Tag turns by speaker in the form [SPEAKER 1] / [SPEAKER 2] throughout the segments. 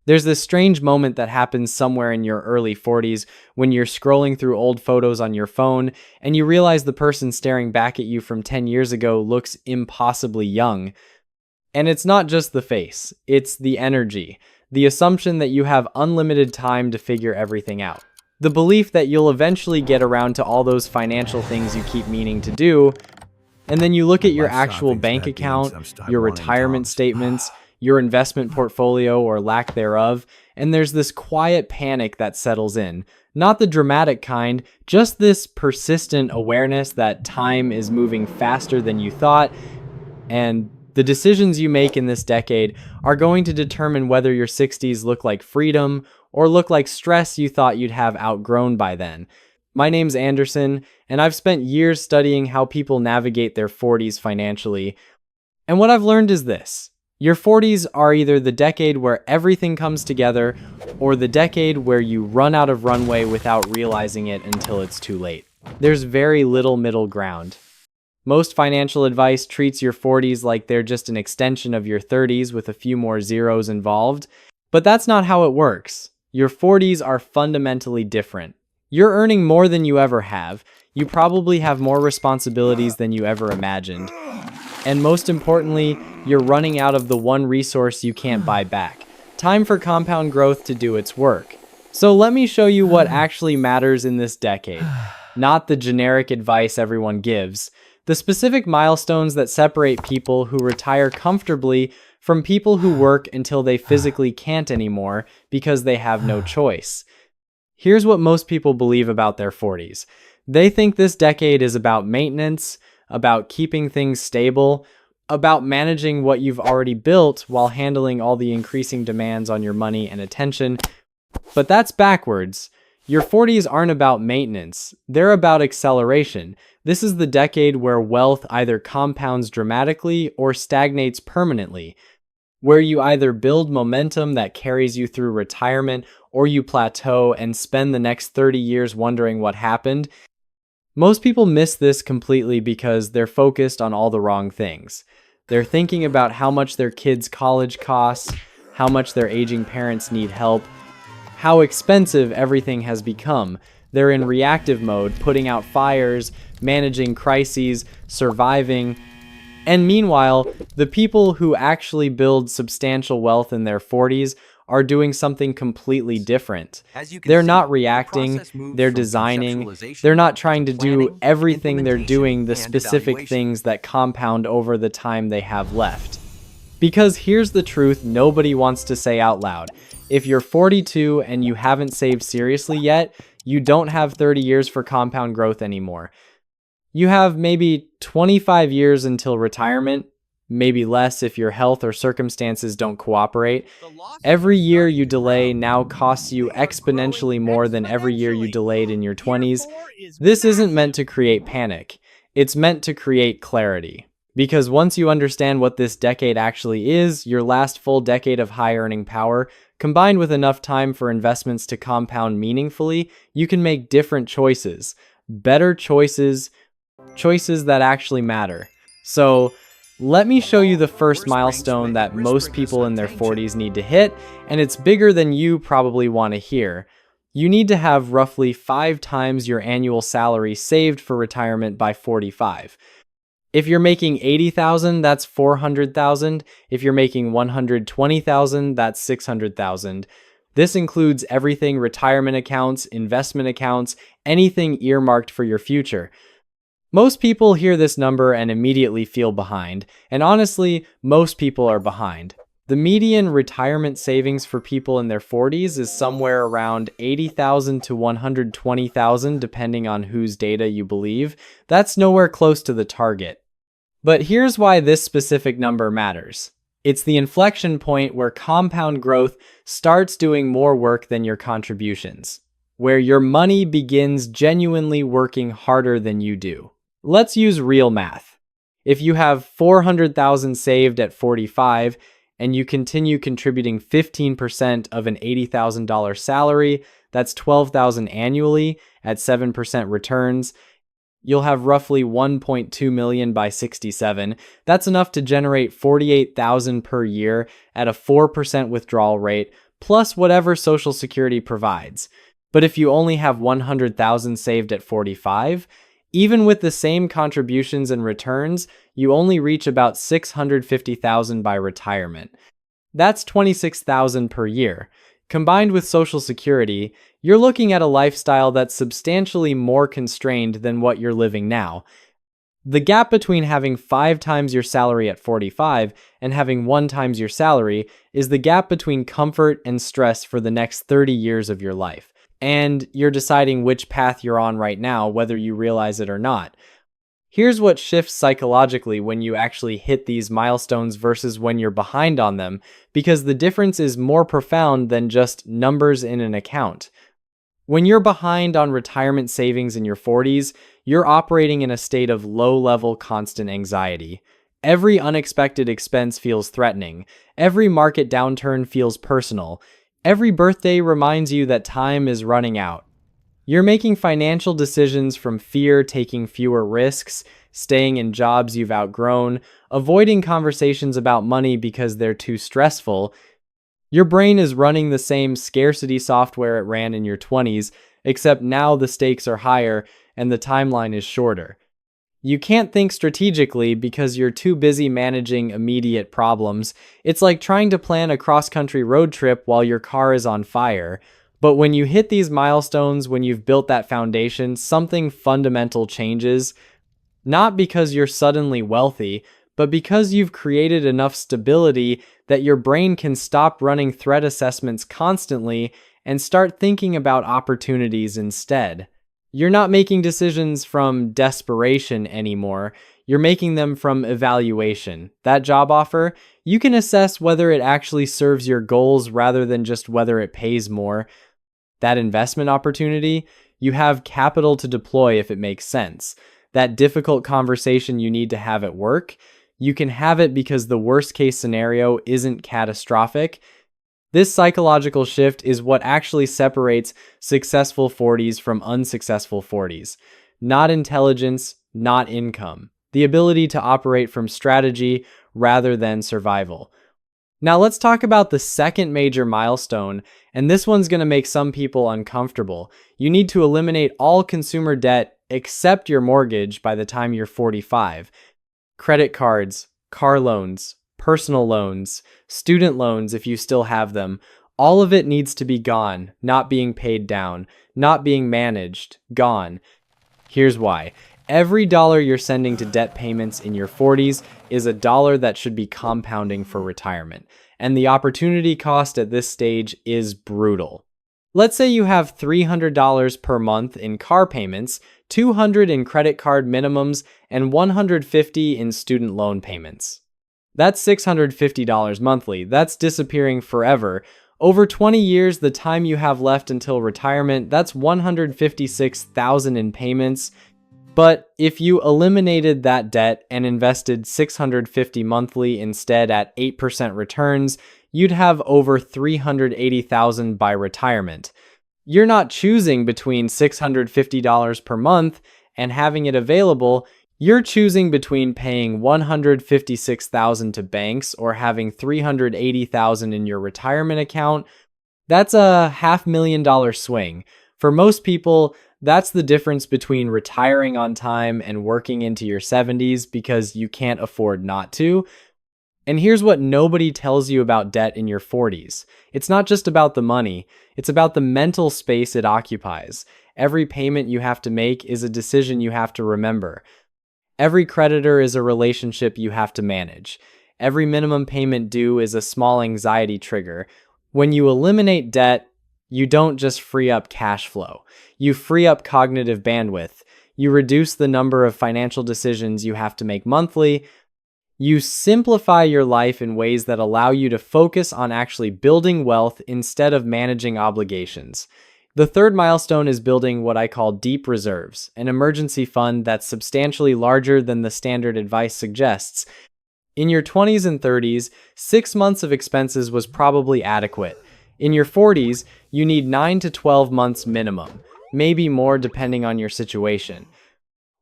[SPEAKER 1] There's this strange moment that happens somewhere in your early 40s when you're scrolling through old photos on your phone and you realize the person staring back at you from 10 years ago looks impossibly young. And it's not just the face, it's the energy, the assumption that you have unlimited time to figure everything out. The belief that you'll eventually get around to all those financial things you keep meaning to do, and then you look at your actual bank account, your retirement statements, your investment portfolio or lack thereof, and there's this quiet panic that settles in. Not the dramatic kind, just this persistent awareness that time is moving faster than you thought, and the decisions you make in this decade are going to determine whether your 60s look like freedom or look like stress you thought you'd have outgrown by then. My name's Anderson, and I've spent years studying how people navigate their 40s financially. And what I've learned is this: your 40s are either the decade where everything comes together, or the decade where you run out of runway without realizing it until it's too late. There's very little middle ground. Most financial advice treats your 40s like they're just an extension of your 30s with a few more zeros involved, but that's not how it works. Your 40s are fundamentally different. You're earning more than you ever have. You probably have more responsibilities than you ever imagined. And most importantly, you're running out of the one resource you can't buy back: time for compound growth to do its work. So let me show you what actually matters in this decade. Not the generic advice everyone gives. The specific milestones that separate people who retire comfortably from people who work until they physically can't anymore because they have no choice. Here's what most people believe about their 40s. They think this decade is about maintenance, about keeping things stable, about managing what you've already built while handling all the increasing demands on your money and attention. But that's backwards. Your 40s aren't about maintenance, they're about acceleration. This is the decade where wealth either compounds dramatically or stagnates permanently, where you either build momentum that carries you through retirement or you plateau and spend the next 30 years wondering what happened. Most people miss this completely because they're focused on all the wrong things. They're thinking about how much their kids' college costs, how much their aging parents need help, how expensive everything has become. They're in reactive mode, putting out fires, managing crises, surviving. And meanwhile, the people who actually build substantial wealth in their 40s are doing something completely different. They're not reacting, they're designing, they're not trying to do everything, they're doing the specific things that compound over the time they have left. Because here's the truth nobody wants to say out loud. If you're 42 and you haven't saved seriously yet, you don't have 30 years for compound growth anymore. You have maybe 25 years until retirement, maybe less if your health or circumstances don't cooperate. Every year you delay now costs you exponentially more than every year you delayed in your 20s. This isn't meant to create panic. It's meant to create clarity. Because once you understand what this decade actually is, your last full decade of high earning power, combined with enough time for investments to compound meaningfully, you can make different choices. Better choices, choices that actually matter. So, let me show you the first milestone that most people in their 40s need to hit, and it's bigger than you probably want to hear. You need to have roughly 5 times your annual salary saved for retirement by 45. If you're making $80,000, that's $400,000. If you're making $120,000, that's $600,000. This includes everything: retirement accounts, investment accounts, anything earmarked for your future. Most people hear this number and immediately feel behind, and honestly, most people are behind. The median retirement savings for people in their 40s is somewhere around $80,000 to $120,000 depending on whose data you believe. That's nowhere close to the target. But here's why this specific number matters. It's the inflection point where compound growth starts doing more work than your contributions, where your money begins genuinely working harder than you do. Let's use real math. If you have $400,000 saved at 45 and you continue contributing 15% of an $80,000 salary, that's $12,000 annually at 7% returns, you'll have roughly $1.2 million by 67. That's enough to generate $48,000 per year at a 4% withdrawal rate, plus whatever Social Security provides. But if you only have 100,000 saved at 45, even with the same contributions and returns, you only reach about 650,000 by retirement. That's 26,000 per year. Combined with Social Security, you're looking at a lifestyle that's substantially more constrained than what you're living now. The gap between having 5 times your salary at 45 and having 1 times your salary is the gap between comfort and stress for the next 30 years of your life. And you're deciding which path you're on right now, whether you realize it or not. Here's what shifts psychologically when you actually hit these milestones versus when you're behind on them, because the difference is more profound than just numbers in an account. When you're behind on retirement savings in your 40s, you're operating in a state of low-level constant anxiety. Every unexpected expense feels threatening. Every market downturn feels personal. Every birthday reminds you that time is running out. You're making financial decisions from fear, taking fewer risks, staying in jobs you've outgrown, avoiding conversations about money because they're too stressful. Your brain is running the same scarcity software it ran in your 20s, except now the stakes are higher and the timeline is shorter. You can't think strategically because you're too busy managing immediate problems. It's like trying to plan a cross-country road trip while your car is on fire. But when you hit these milestones, when you've built that foundation, something fundamental changes. Not because you're suddenly wealthy, but because you've created enough stability that your brain can stop running threat assessments constantly and start thinking about opportunities instead. You're not making decisions from desperation anymore. You're making them from evaluation. That job offer, you can assess whether it actually serves your goals rather than just whether it pays more. That investment opportunity, you have capital to deploy if it makes sense. That difficult conversation you need to have at work, you can have it because the worst case scenario isn't catastrophic. This psychological shift is what actually separates successful 40s from unsuccessful 40s. Not intelligence, not income. The ability to operate from strategy rather than survival. Now let's talk about the second major milestone, and this one's going to make some people uncomfortable. You need to eliminate all consumer debt except your mortgage by the time you're 45. Credit cards, car loans, personal loans, student loans if you still have them, all of it needs to be gone, not being paid down, not being managed, gone. Here's why. Every dollar you're sending to debt payments in your 40s is a dollar that should be compounding for retirement. And the opportunity cost at this stage is brutal. Let's say you have $300 per month in car payments, $200 in credit card minimums, and $150 in student loan payments. That's $650 monthly. That's disappearing forever. Over 20 years, the time you have left until retirement, that's $156,000 in payments. But if you eliminated that debt and invested $650 monthly instead at 8% returns, you'd have over $380,000 by retirement. You're not choosing between $650 per month and having it available. You're choosing between paying $156,000 to banks or having $380,000 in your retirement account. That's a $500,000 swing. For most people, that's the difference between retiring on time and working into your 70s because you can't afford not to. And here's what nobody tells you about debt in your 40s. It's not just about the money, it's about the mental space it occupies. Every payment you have to make is a decision you have to remember. Every creditor is a relationship you have to manage. Every minimum payment due is a small anxiety trigger. When you eliminate debt, you don't just free up cash flow. You free up cognitive bandwidth. You reduce the number of financial decisions you have to make monthly. You simplify your life in ways that allow you to focus on actually building wealth instead of managing obligations. The third milestone is building what I call deep reserves, an emergency fund that's substantially larger than the standard advice suggests. In your 20s and 30s, 6 months of expenses was probably adequate. In your 40s, you need 9 to 12 months minimum, maybe more depending on your situation.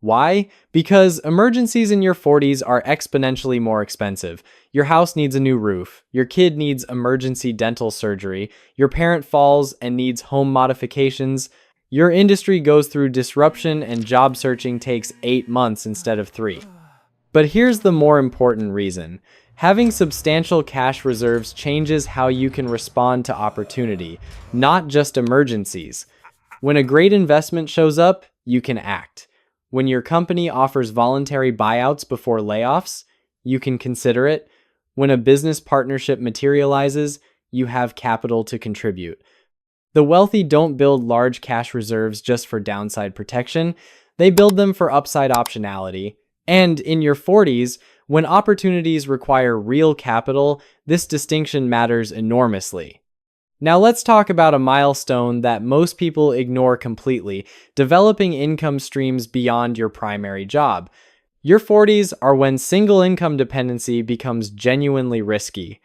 [SPEAKER 1] Why? Because emergencies in your 40s are exponentially more expensive. Your house needs a new roof. Your kid needs emergency dental surgery. Your parent falls and needs home modifications. Your industry goes through disruption and job searching takes 8 months instead of 3. But here's the more important reason. Having substantial cash reserves changes how you can respond to opportunity, not just emergencies. When a great investment shows up, you can act. When your company offers voluntary buyouts before layoffs, you can consider it. When a business partnership materializes, you have capital to contribute. The wealthy don't build large cash reserves just for downside protection, they build them for upside optionality. And in your 40s, when opportunities require real capital, this distinction matters enormously. Now let's talk about a milestone that most people ignore completely: developing income streams beyond your primary job. Your 40s are when single income dependency becomes genuinely risky.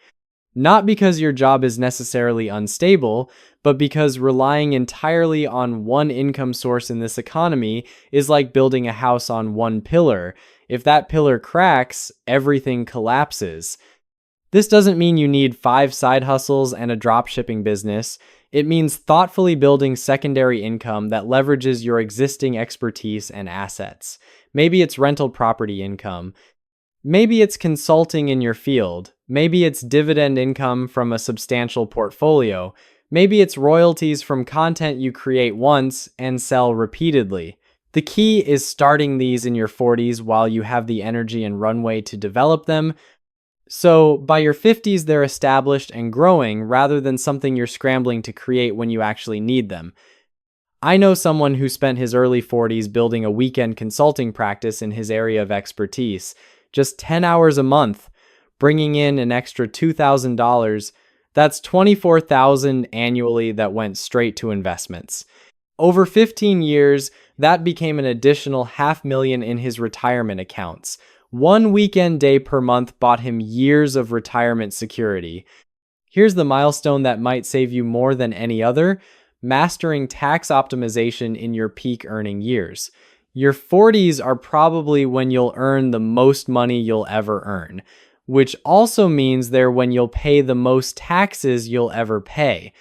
[SPEAKER 1] Not because your job is necessarily unstable, but because relying entirely on one income source in this economy is like building a house on one pillar. If that pillar cracks, everything collapses. This doesn't mean you need 5 side hustles and a dropshipping business. It means thoughtfully building secondary income that leverages your existing expertise and assets. Maybe it's rental property income. Maybe it's consulting in your field. Maybe it's dividend income from a substantial portfolio. Maybe it's royalties from content you create once and sell repeatedly. The key is starting these in your 40s while you have the energy and runway to develop them. So by your 50s, they're established and growing rather than something you're scrambling to create when you actually need them. I know someone who spent his early 40s building a weekend consulting practice in his area of expertise, just 10 hours a month, bringing in an extra $2,000. That's $24,000 annually that went straight to investments. Over 15 years, that became an additional $500,000 in his retirement accounts. One weekend day per month bought him years of retirement security. Here's the milestone that might save you more than any other: mastering tax optimization in your peak earning years. Your 40s are probably when you'll earn the most money you'll ever earn, which also means they're when you'll pay the most taxes you'll ever pay.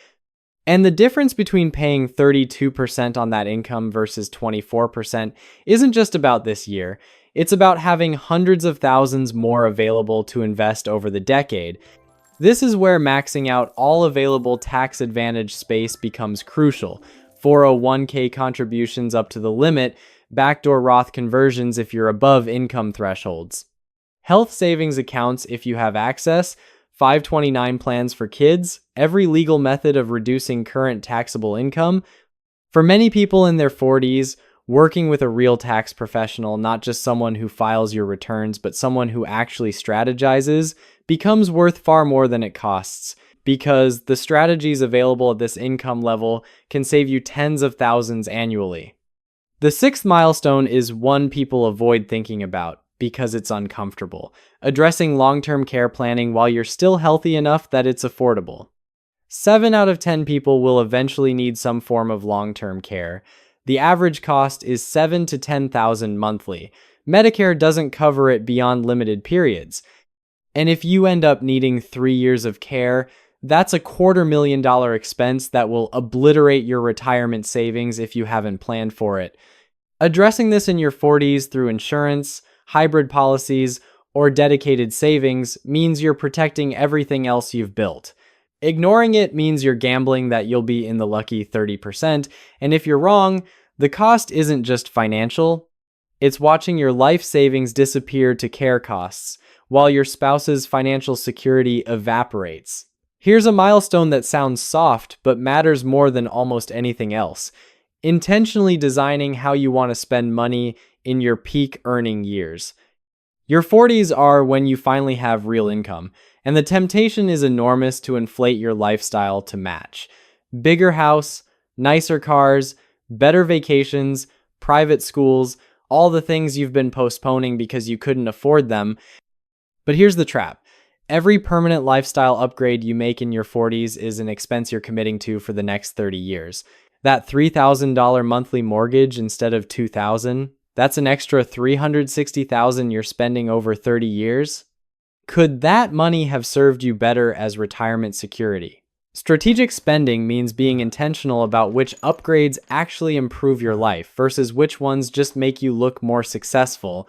[SPEAKER 1] And the difference between paying 32% on that income versus 24% isn't just about this year. It's about having hundreds of thousands more available to invest over the decade. This is where maxing out all available tax advantage space becomes crucial. 401k contributions up to the limit, backdoor Roth conversions if you're above income thresholds, health savings accounts if you have access, 529 plans for kids, every legal method of reducing current taxable income. For many people in their 40s, working with a real tax professional, not just someone who files your returns, but someone who actually strategizes, becomes worth far more than it costs, because the strategies available at this income level can save you tens of thousands annually. The sixth milestone is one people avoid thinking about because it's uncomfortable: addressing long-term care planning while you're still healthy enough that it's affordable. 7 out of 10 people will eventually need some form of long-term care. The average cost is $7,000 to $10,000 monthly. Medicare doesn't cover it beyond limited periods. And if you end up needing 3 years of care, that's a $250,000 expense that will obliterate your retirement savings if you haven't planned for it. Addressing this in your 40s through insurance, hybrid policies, or dedicated savings means you're protecting everything else you've built. Ignoring it means you're gambling that you'll be in the lucky 30%, and if you're wrong, the cost isn't just financial, it's watching your life savings disappear to care costs, while your spouse's financial security evaporates. Here's a milestone that sounds soft, but matters more than almost anything else: intentionally designing how you want to spend money in your peak earning years. Your 40s are when you finally have real income, and the temptation is enormous to inflate your lifestyle to match. Bigger house, nicer cars, better vacations, private schools, all the things you've been postponing because you couldn't afford them. But here's the trap: every permanent lifestyle upgrade you make in your 40s is an expense you're committing to for the next 30 years. That $3,000 monthly mortgage instead of $2,000, That's an extra 360,000 you're spending over 30 years. Could that money have served you better as retirement security? Strategic spending means being intentional about which upgrades actually improve your life versus which ones just make you look more successful.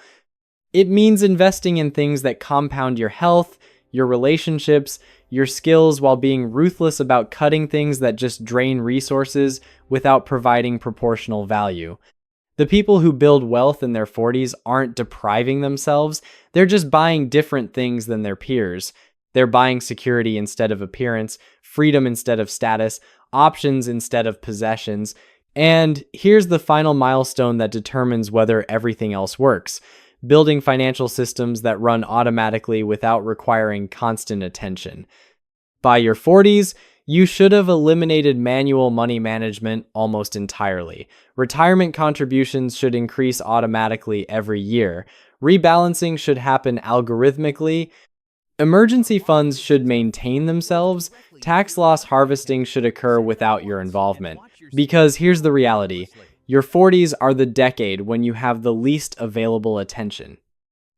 [SPEAKER 1] It means investing in things that compound your health, your relationships, your skills while being ruthless about cutting things that just drain resources without providing proportional value. The people who build wealth in their 40s aren't depriving themselves, they're just buying different things than their peers. They're buying security instead of appearance, freedom instead of status, options instead of possessions. And here's the final milestone that determines whether everything else works: building financial systems that run automatically without requiring constant attention. By your 40s, you should have eliminated manual money management almost entirely. Retirement contributions should increase automatically every year. Rebalancing should happen algorithmically. Emergency funds should maintain themselves. Tax loss harvesting should occur without your involvement. Because here's the reality: your 40s are the decade when you have the least available attention.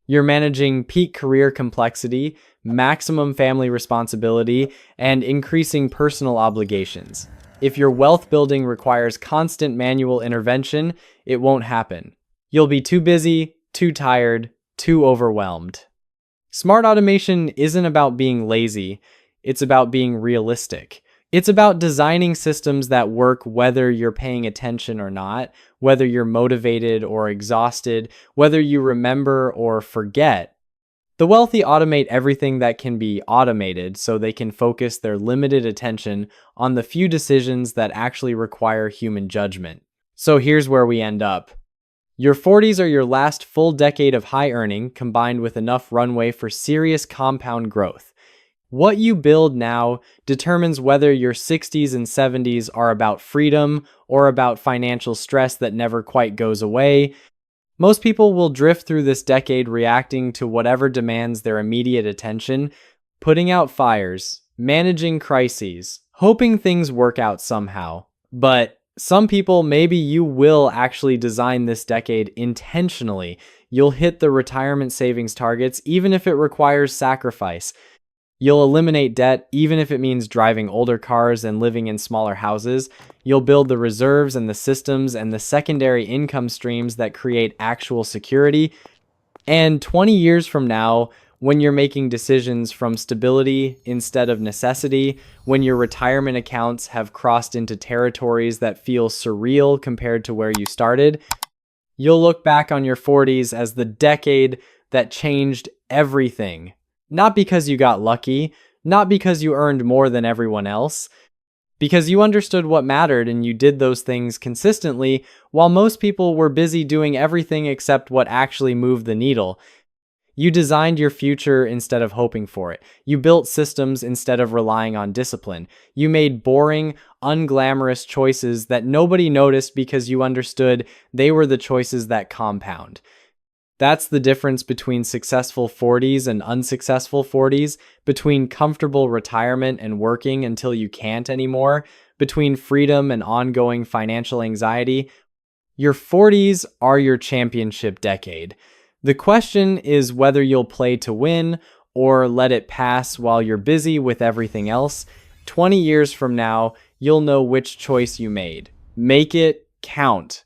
[SPEAKER 1] You're managing peak career complexity, maximum family responsibility, and increasing personal obligations. If your wealth building requires constant manual intervention, it won't happen. You'll be too busy, too tired, too overwhelmed. Smart automation isn't about being lazy, it's about being realistic. It's about designing systems that work whether you're paying attention or not, whether you're motivated or exhausted, whether you remember or forget. The wealthy automate everything that can be automated so they can focus their limited attention on the few decisions that actually require human judgment. So here's where we end up. Your 40s are your last full decade of high earning combined with enough runway for serious compound growth. What you build now determines whether your 60s and 70s are about freedom or about financial stress that never quite goes away. Most people will drift through this decade reacting to whatever demands their immediate attention, putting out fires, managing crises, hoping things work out somehow. But some people, maybe you will actually design this decade intentionally. You'll hit the retirement savings targets even if it requires sacrifice. You'll eliminate debt even if it means driving older cars and living in smaller houses. You'll build the reserves and the systems and the secondary income streams that create actual security. And 20 years from now, when you're making decisions from stability instead of necessity, when your retirement accounts have crossed into territories that feel surreal compared to where you started, you'll look back on your 40s as the decade that changed everything. Not because you got lucky, not because you earned more than everyone else, because you understood what mattered and you did those things consistently while most people were busy doing everything except what actually moved the needle. You designed your future instead of hoping for it. You built systems instead of relying on discipline. You made boring, unglamorous choices that nobody noticed because you understood they were the choices that compound. That's the difference between successful 40s and unsuccessful 40s, between comfortable retirement and working until you can't anymore, between freedom and ongoing financial anxiety. Your 40s are your championship decade. The question is whether you'll play to win or let it pass while you're busy with everything else. 20 years from now, you'll know which choice you made. Make it count.